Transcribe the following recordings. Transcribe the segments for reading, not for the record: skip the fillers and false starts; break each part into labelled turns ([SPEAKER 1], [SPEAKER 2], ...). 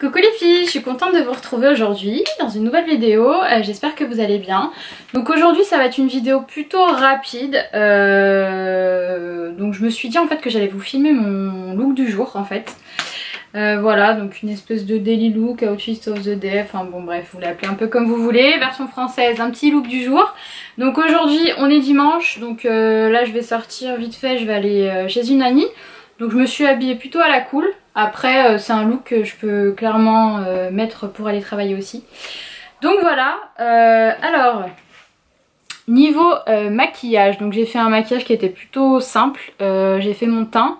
[SPEAKER 1] Coucou les filles, je suis contente de vous retrouver aujourd'hui dans une nouvelle vidéo, j'espère que vous allez bien. Donc aujourd'hui ça va être une vidéo plutôt rapide, donc je me suis dit en fait que j'allais vous filmer mon look du jour en fait. Voilà, donc une espèce de daily look, outfit of the day, enfin bon bref, vous l'appelez un peu comme vous voulez, version française, un petit look du jour. Donc aujourd'hui on est dimanche, donc là je vais sortir vite fait, je vais aller chez une amie. Donc je me suis habillée plutôt à la cool. Après c'est un look que je peux clairement mettre pour aller travailler aussi. Donc voilà, alors niveau maquillage, donc j'ai fait un maquillage qui était plutôt simple. J'ai fait mon teint,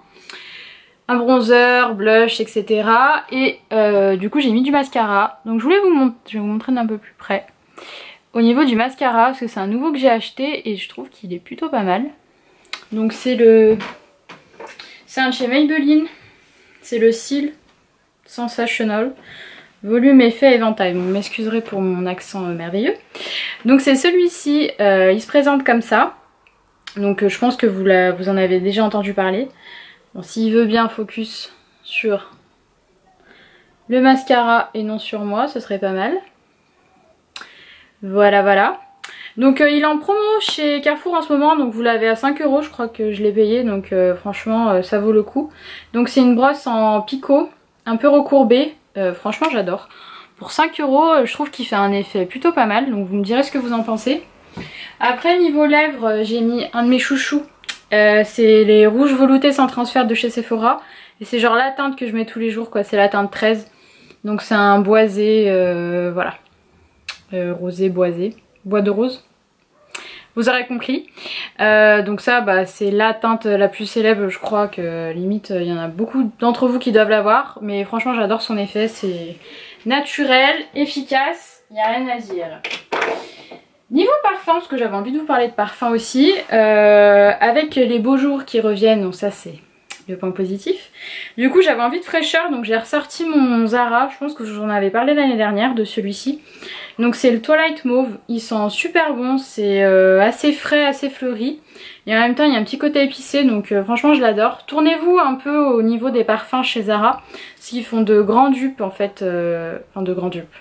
[SPEAKER 1] un bronzer, blush, etc. Et du coup j'ai mis du mascara. Donc je vais vous montrer d'un peu plus près. Au niveau du mascara, parce que c'est un nouveau que j'ai acheté et je trouve qu'il est plutôt pas mal. Donc c'est un de chez Maybelline. C'est le Seal Sensational Volume Effet Éventail. Vous m'excuserez pour mon accent merveilleux. Donc c'est celui-ci, il se présente comme ça. Donc je pense que vous en avez déjà entendu parler. Bon, s'il veut bien focus sur le mascara et non sur moi, ce serait pas mal. Voilà, voilà. Donc il est en promo chez Carrefour en ce moment, donc vous l'avez à 5 €, je crois que je l'ai payé, donc franchement ça vaut le coup. Donc c'est une brosse en picot, un peu recourbée, franchement j'adore. Pour 5 €, je trouve qu'il fait un effet plutôt pas mal, donc vous me direz ce que vous en pensez. Après niveau lèvres, j'ai mis un de mes chouchous, c'est les rouges veloutés sans transfert de chez Sephora. Et c'est genre la teinte que je mets tous les jours quoi, c'est la teinte 13. Donc c'est un boisé, voilà, rosé boisé. Bois de rose, vous aurez compris. Donc ça bah, c'est la teinte la plus célèbre, je crois que limite il y en a beaucoup d'entre vous qui doivent l'avoir, mais franchement j'adore son effet, c'est naturel, efficace, il n'y a rien à dire. Niveau parfum, parce que j'avais envie de vous parler de parfum aussi, avec les beaux jours qui reviennent, donc ça c'est le point positif. Du coup j'avais envie de fraîcheur, donc j'ai ressorti mon Zara, je pense que j'en avais parlé l'année dernière de celui-ci. Donc c'est le Twilight Mauve, il sent super bon, c'est assez frais, assez fleuri. Et en même temps il y a un petit côté épicé, donc franchement je l'adore. Tournez-vous un peu au niveau des parfums chez Zara, parce qu'ils font de grands dupes en fait, enfin de grands dupes.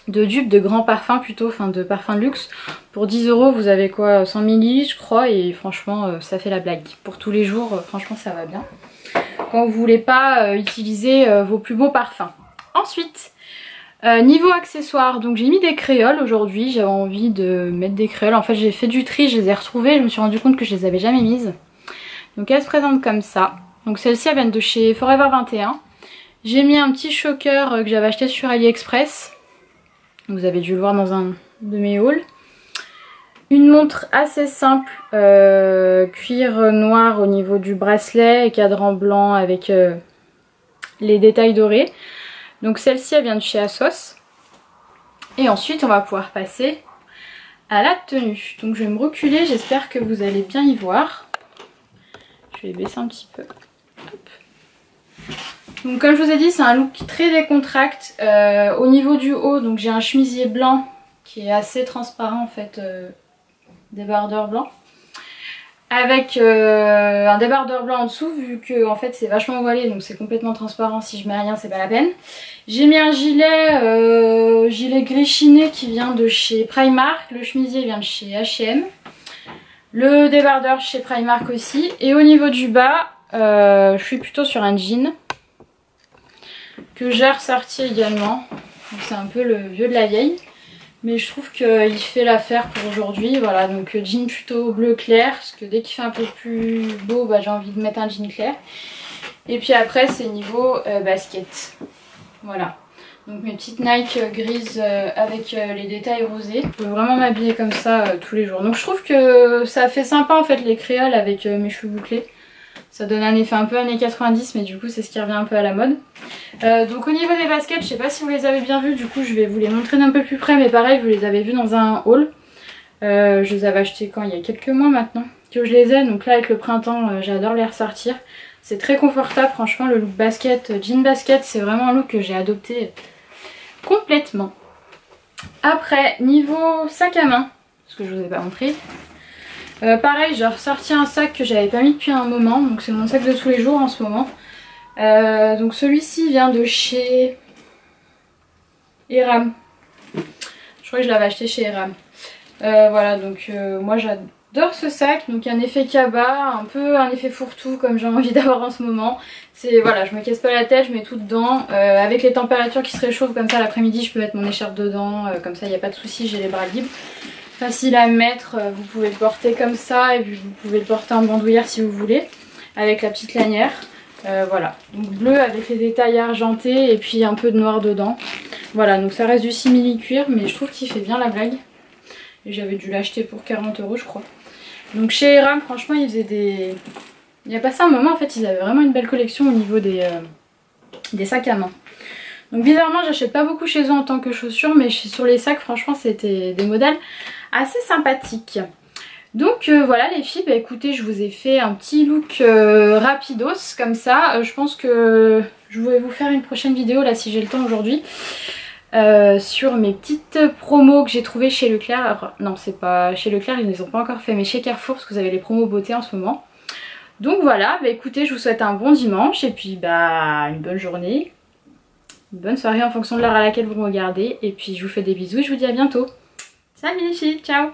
[SPEAKER 1] De dupes de grands parfums plutôt, enfin de parfums de luxe. Pour 10 € vous avez quoi, 100 ml je crois, et franchement ça fait la blague. Pour tous les jours, franchement ça va bien. Quand vous voulez pas utiliser vos plus beaux parfums. Ensuite, niveau accessoires, donc j'ai mis des créoles aujourd'hui, j'avais envie de mettre des créoles. En fait j'ai fait du tri, je les ai retrouvées, je me suis rendu compte que je les avais jamais mises. Donc elles se présentent comme ça. Donc celles-ci elles viennent de chez Forever 21. J'ai mis un petit choker que j'avais acheté sur AliExpress. Vous avez dû le voir dans un de mes hauls. Une montre assez simple, cuir noir au niveau du bracelet et cadran blanc avec les détails dorés. Donc celle-ci elle vient de chez Asos. Et ensuite on va pouvoir passer à la tenue. Donc je vais me reculer, j'espère que vous allez bien y voir. Je vais baisser un petit peu. Hop. Donc comme je vous ai dit c'est un look très décontracté. Au niveau du haut donc j'ai un chemisier blanc qui est assez transparent en fait, débardeur blanc. Avec un débardeur blanc en dessous vu que en fait c'est vachement voilé donc c'est complètement transparent, si je mets rien c'est pas la peine. J'ai mis un gilet gris chiné qui vient de chez Primark, le chemisier vient de chez H&M. Le débardeur chez Primark aussi. Et au niveau du bas, je suis plutôt sur un jean que j'ai ressorti également. C'est un peu le vieux de la vieille. Mais je trouve qu'il fait l'affaire pour aujourd'hui. Voilà, donc jean plutôt bleu clair. Parce que dès qu'il fait un peu plus beau, bah, j'ai envie de mettre un jean clair. Et puis après, c'est niveau basket. Voilà. Donc mes petites Nike grises avec les détails rosés. Je peux vraiment m'habiller comme ça tous les jours. Donc je trouve que ça fait sympa en fait les créoles avec mes cheveux bouclés. Ça donne un effet un peu années 90 mais du coup c'est ce qui revient un peu à la mode. Donc au niveau des baskets, je sais pas si vous les avez bien vues, du coup je vais vous les montrer d'un peu plus près. Mais pareil, vous les avez vues dans un haul. Je les avais achetées quand, il y a quelques mois maintenant que je les ai. Donc là avec le printemps j'adore les ressortir. C'est très confortable franchement, le look basket, jean basket, c'est vraiment un look que j'ai adopté complètement. Après niveau sac à main, parce que je vous ai pas montré. Pareil, j'ai ressorti un sac que j'avais pas mis depuis un moment, donc c'est mon sac de tous les jours en ce moment. Donc celui-ci vient de chez Eram. Je crois que je l'avais acheté chez Eram. Voilà, donc moi j'adore ce sac. Donc un effet cabas, un peu un effet fourre-tout comme j'ai envie d'avoir en ce moment. C'est voilà, je me casse pas la tête, je mets tout dedans. Avec les températures qui se réchauffent comme ça l'après-midi, je peux mettre mon écharpe dedans. Comme ça il n'y a pas de souci, j'ai les bras libres. Facile à mettre, vous pouvez le porter comme ça et puis vous pouvez le porter en bandoulière si vous voulez. Avec la petite lanière. Voilà, donc bleu avec les détails argentés et puis un peu de noir dedans. Voilà, donc ça reste du simili-cuir mais je trouve qu'il fait bien la blague. Et j'avais dû l'acheter pour 40 € je crois. Donc chez Eram franchement ils faisaient des... Il y a passé un moment en fait ils avaient vraiment une belle collection au niveau des sacs à main. Donc bizarrement j'achète pas beaucoup chez eux en tant que chaussures mais sur les sacs franchement c'était des modèles assez sympathiques. Donc voilà les filles, bah écoutez je vous ai fait un petit look rapidos comme ça. Je pense que je vais vous faire une prochaine vidéo là si j'ai le temps aujourd'hui sur mes petites promos que j'ai trouvées chez Leclerc. Alors, non c'est pas chez Leclerc, ils ne les ont pas encore fait mais chez Carrefour parce que vous avez les promos beauté en ce moment. Donc voilà, bah écoutez je vous souhaite un bon dimanche et puis bah une bonne journée, une bonne soirée en fonction de l'heure à laquelle vous me regardez et puis je vous fais des bisous et je vous dis à bientôt. Salut les filles, ciao.